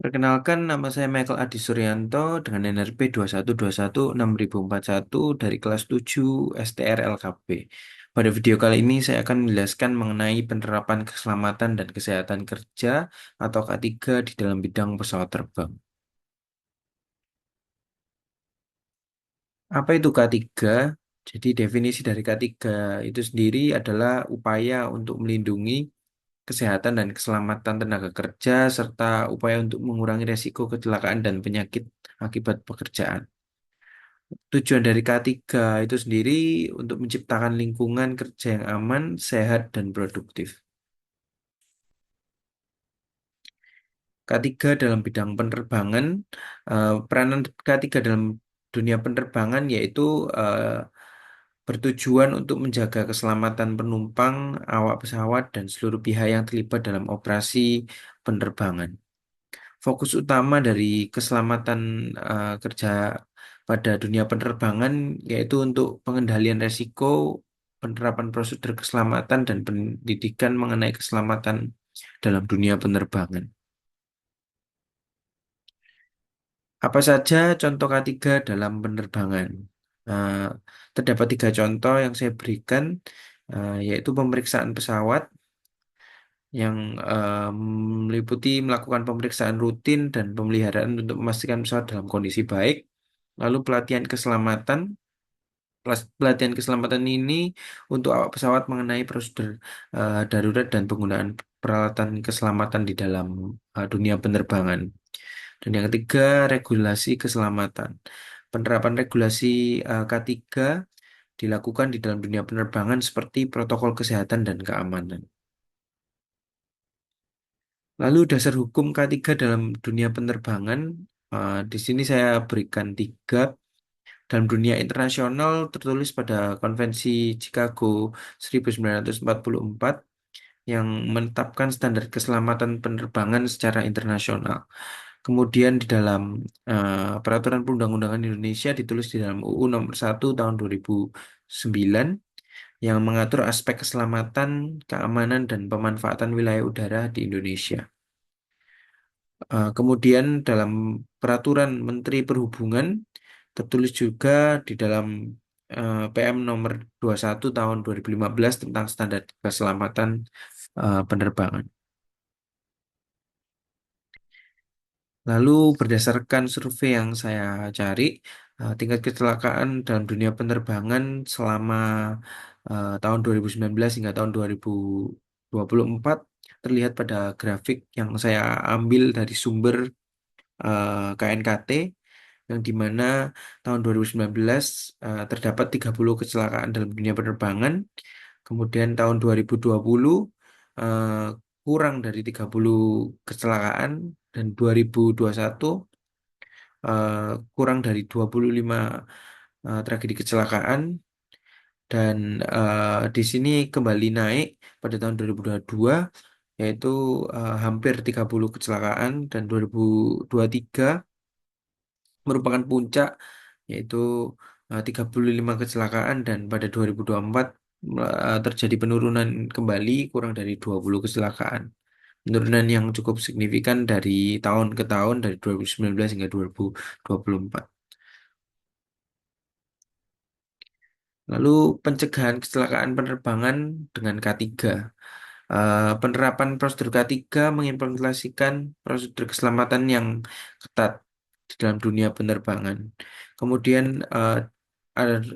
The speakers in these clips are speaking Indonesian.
Perkenalkan, nama saya Michael Adi Suryanto dengan NRP 21216041 dari kelas 7 STR LKP. Pada video kali ini saya akan menjelaskan mengenai penerapan keselamatan dan kesehatan kerja atau K3 di dalam bidang pesawat terbang. Apa itu K3? Jadi definisi dari K3 itu sendiri adalah upaya untuk melindungi kesehatan dan keselamatan tenaga kerja serta upaya untuk mengurangi resiko kecelakaan dan penyakit akibat pekerjaan. Tujuan dari K3 itu sendiri untuk menciptakan lingkungan kerja yang aman, sehat, dan produktif. K3 dalam bidang penerbangan, peranan K3 dalam dunia penerbangan yaitu eh, bertujuan untuk menjaga keselamatan penumpang, awak pesawat, dan seluruh pihak yang terlibat dalam operasi penerbangan. Fokus utama dari keselamatan kerja pada dunia penerbangan yaitu untuk pengendalian resiko, penerapan prosedur keselamatan, dan pendidikan mengenai keselamatan dalam dunia penerbangan. Apa saja contoh K3 dalam penerbangan? Nah, terdapat tiga contoh yang saya berikan, yaitu pemeriksaan pesawat yang meliputi melakukan pemeriksaan rutin dan pemeliharaan untuk memastikan pesawat dalam kondisi baik. Lalu pelatihan keselamatan. Pelatihan keselamatan ini untuk awak pesawat mengenai prosedur darurat dan penggunaan peralatan keselamatan di dalam dunia penerbangan. Dan yang ketiga, regulasi keselamatan. Penerapan regulasi K3 dilakukan di dalam dunia penerbangan seperti protokol kesehatan dan keamanan. Lalu dasar hukum K3 dalam dunia penerbangan, di sini saya berikan tiga. Dalam dunia internasional tertulis pada Konvensi Chicago 1944 yang menetapkan standar keselamatan penerbangan secara internasional. Kemudian di dalam Peraturan Perundang-undangan Indonesia ditulis di dalam UU Nomor 1 Tahun 2009 yang mengatur aspek keselamatan, keamanan, dan pemanfaatan wilayah udara di Indonesia. Kemudian dalam Peraturan Menteri Perhubungan tertulis juga di dalam PM nomor 21 tahun 2015 tentang standar keselamatan penerbangan. Lalu berdasarkan survei yang saya cari, tingkat kecelakaan dalam dunia penerbangan selama tahun 2019 hingga tahun 2024 terlihat pada grafik yang saya ambil dari sumber KNKT yang di mana tahun 2019 terdapat 30 kecelakaan dalam dunia penerbangan. Kemudian tahun 2020 eh, kurang dari 30 kecelakaan dan 2021 eh, kurang dari 25 tragedi kecelakaan dan di sini kembali naik pada tahun 2022 yaitu hampir 30 kecelakaan dan 2023 merupakan puncak yaitu 35 kecelakaan dan pada 2024 terjadi penurunan kembali kurang dari 20 kecelakaan. Penurunan yang cukup signifikan dari tahun ke tahun dari 2019 hingga 2024. Lalu pencegahan kecelakaan penerbangan dengan K3. Penerapan prosedur K3 mengimplementasikan prosedur keselamatan yang ketat di dalam dunia penerbangan. Kemudian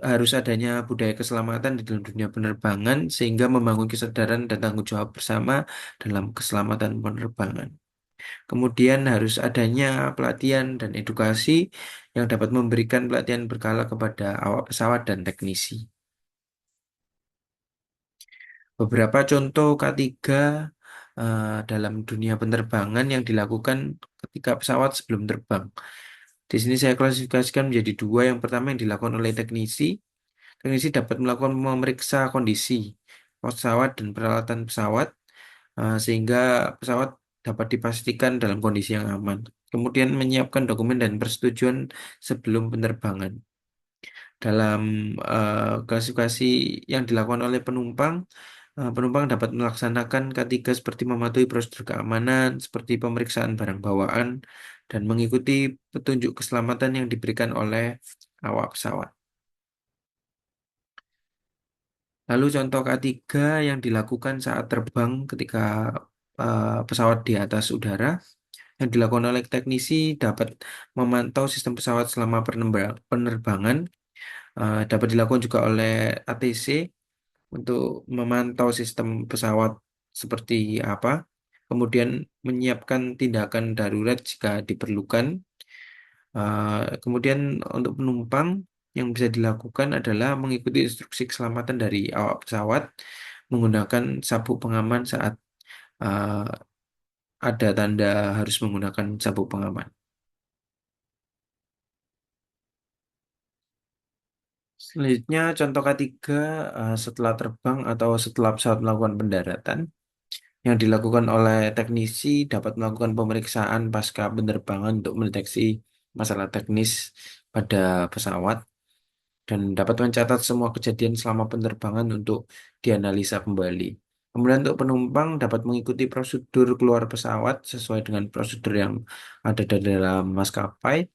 harus adanya budaya keselamatan di dalam dunia penerbangan sehingga membangun kesadaran dan tanggung jawab bersama dalam keselamatan penerbangan. Kemudian harus adanya pelatihan dan edukasi yang dapat memberikan pelatihan berkala kepada awak pesawat dan teknisi. Beberapa contoh K3 dalam dunia penerbangan yang dilakukan ketika pesawat sebelum terbang. Di sini saya klasifikasikan menjadi dua. Yang pertama yang dilakukan oleh teknisi. Teknisi dapat melakukan memeriksa kondisi pesawat dan peralatan pesawat sehingga pesawat dapat dipastikan dalam kondisi yang aman. Kemudian menyiapkan dokumen dan persetujuan sebelum penerbangan. Dalam klasifikasi yang dilakukan oleh penumpang, Penumpang dapat melaksanakan K3 seperti mematuhi prosedur keamanan, seperti pemeriksaan barang bawaan, dan mengikuti petunjuk keselamatan yang diberikan oleh awak pesawat. Lalu contoh K3 yang dilakukan saat terbang ketika pesawat di atas udara, yang dilakukan oleh teknisi dapat memantau sistem pesawat selama penerbangan, dapat dilakukan juga oleh ATC untuk memantau sistem pesawat seperti apa, kemudian menyiapkan tindakan darurat jika diperlukan. Kemudian untuk penumpang yang bisa dilakukan adalah mengikuti instruksi keselamatan dari awak pesawat, menggunakan sabuk pengaman saat uh, ada tanda harus menggunakan sabuk pengaman. Selanjutnya, contoh ketiga, setelah terbang atau setelah pesawat melakukan pendaratan, yang dilakukan oleh teknisi dapat melakukan pemeriksaan pasca penerbangan untuk mendeteksi masalah teknis pada pesawat dan dapat mencatat semua kejadian selama penerbangan untuk dianalisa kembali. Kemudian untuk penumpang dapat mengikuti prosedur keluar pesawat sesuai dengan prosedur yang ada di dalam maskapai.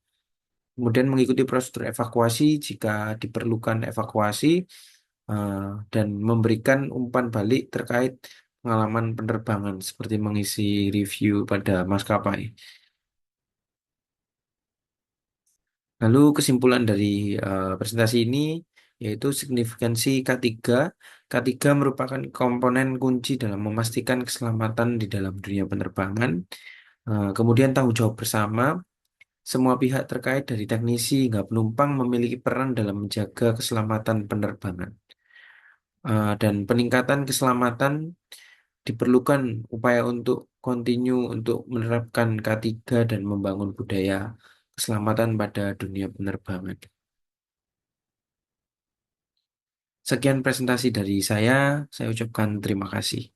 Kemudian mengikuti prosedur evakuasi jika diperlukan evakuasi, eh, dan memberikan umpan balik terkait pengalaman penerbangan seperti mengisi review pada maskapai. Lalu kesimpulan dari presentasi ini yaitu signifikansi K3. K3 merupakan komponen kunci dalam memastikan keselamatan di dalam dunia penerbangan. Kemudian tanggung jawab bersama, semua pihak terkait dari teknisi hingga penumpang memiliki peran dalam menjaga keselamatan penerbangan. Dan peningkatan keselamatan diperlukan upaya untuk kontinu untuk menerapkan K3 dan membangun budaya keselamatan pada dunia penerbangan. Sekian presentasi dari saya ucapkan terima kasih.